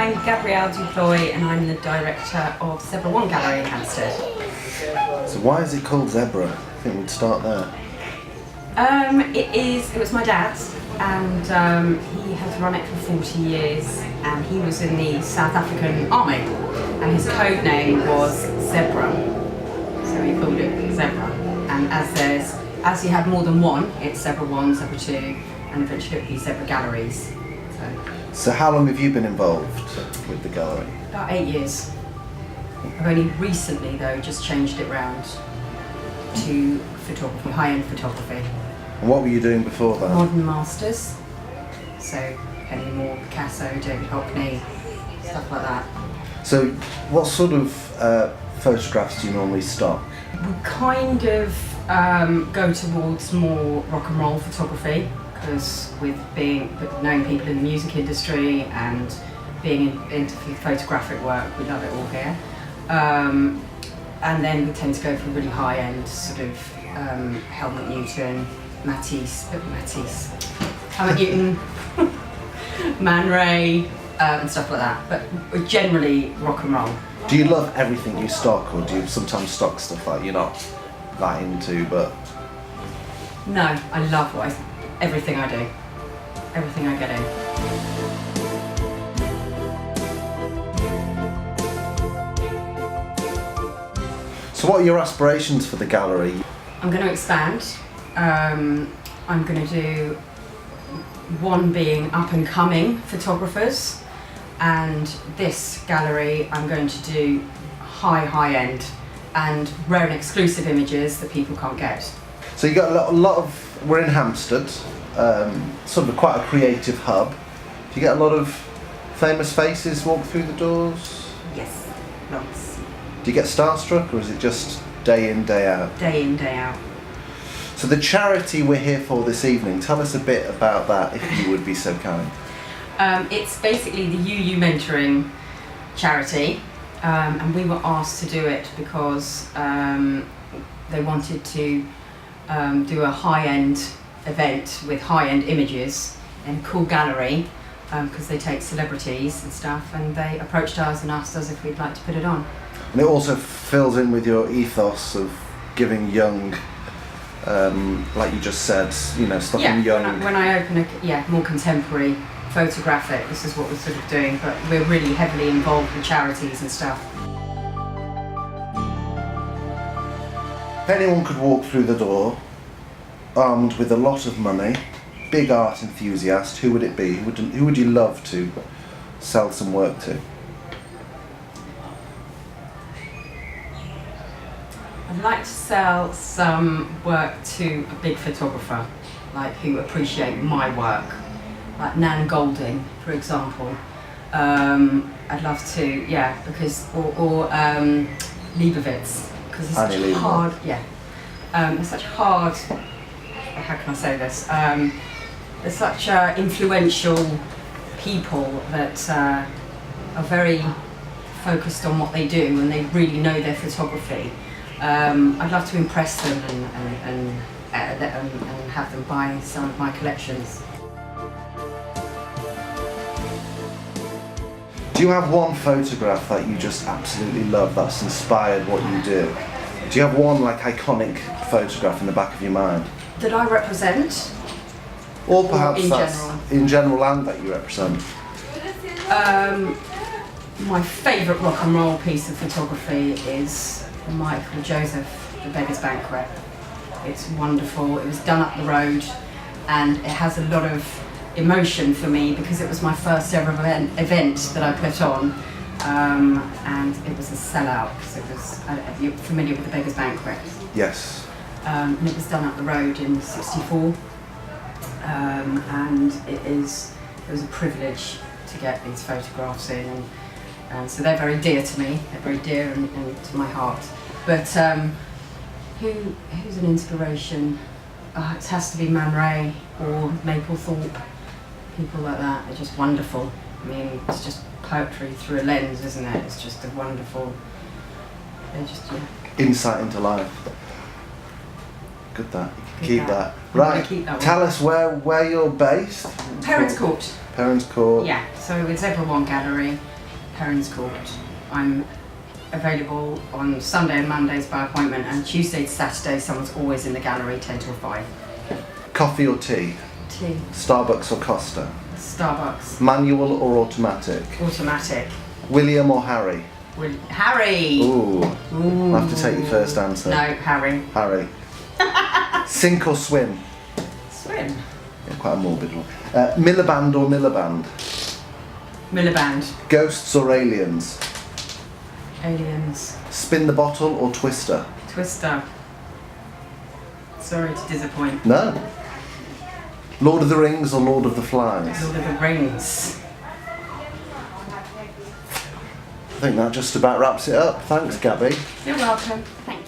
I'm Gabrielle du Plooy and I'm the director of Zebra One Gallery in Hampstead. So why is it called Zebra? I think we'd start there. It was my dad's, and he has run it for 40 years, and he was in the South African Army, and his code name was Zebra, so he called it Zebra. And as you have more than one, it's Zebra One, Zebra Two, and eventually it'll be Zebra Galleries. So how long have you been involved with the gallery? About 8 years. I've only recently, though, just changed it round to photography, high-end photography. And what were you doing before that? Modern masters, so Henry Moore, Picasso, David Hockney, stuff like that. So what sort of photographs do you normally stock? We kind of go towards more rock and roll photography, because with knowing people in the music industry and being into photographic work, we love it all here. And then we tend to go for really high-end sort of Helmut Newton, Helmut Newton, Man Ray, and stuff like that. But generally rock and roll. Do you love everything you stock, or do you sometimes stock stuff like you're not that into, but? No, I love everything I do, everything I get in. So what are your aspirations for the gallery? I'm going to expand. I'm going to do one being up and coming photographers, and this gallery I'm going to do high end and rare and exclusive images that people can't get. So you got a lot of, we're in Hampstead, sort of quite a creative hub. Do you get a lot of famous faces walk through the doors? Yes, lots. Do you get starstruck, or is it just day in, day out? Day in, day out. So the charity we're here for this evening, tell us a bit about that, if you would be so kind. It's basically the UU Mentoring charity, and we were asked to do it because they wanted to do a high-end event with high-end images in a cool gallery, because they take celebrities and stuff, and they approached us and asked us if we'd like to put it on. And it also fills in with your ethos of giving young, like you just said, stuff in young. When I open more contemporary photographic, this is what we're sort of doing, but we're really heavily involved with charities and stuff. If anyone could walk through the door, armed with a lot of money, big art enthusiast, who would it be? Who would you love to sell some work to? I'd like to sell some work to a big photographer, like who appreciate my work, like Nan Golding, for example. I'd love to, because or Leibovitz, because it's such hard. It's such hard. How can I say this? They're such influential people that are very focused on what they do, and they really know their photography. I'd love to impress them and have them buy some of my collections. Do you have one photograph that you just absolutely love that's inspired what you do? Do you have one like iconic photograph in the back of your mind? That I represent? Or perhaps in that's general? In general and that you represent? My favourite rock and roll piece of photography is Michael Joseph, The Beggar's Banquet. It's wonderful. It was done up the road, and it has a lot of emotion for me because it was my first ever event that I put on, and it was a sellout because it was. You're familiar with The Beggar's Banquet? Yes. And it was done up the road in '64, and it was a privilege to get these photographs in, and so they're very dear to me. They're very dear and to my heart. But who's an inspiration? It has to be Man Ray or Mapplethorpe. People like that. They're just wonderful. I mean, it's just poetry through a lens, isn't it? It's just a wonderful. They're just insight into life. Good that. You can keep that. I'm Right. keep that Tell us where you're based. Parents Court. Parents Court. Yeah. So with Zebra One Gallery, Herons Court. I'm available on Sunday and Mondays by appointment, and Tuesday to Saturday someone's always in the gallery 10 till 5. Coffee or tea? Tea. Starbucks or Costa? Starbucks. Manual or automatic? Automatic. William or Harry? Harry! Ooh. Ooh. I'll have to take your first answer. No, Harry. Harry. Sink or swim? Swim. Yeah, quite a morbid one. Miliband or Miliband? Miliband. Ghosts or aliens? Aliens. Spin the bottle or Twister? Twister. Sorry to disappoint. No. Lord of the Rings or Lord of the Flies? Lord of the Rings. I think that just about wraps it up. Thanks, Gabby. You're welcome. Thank you.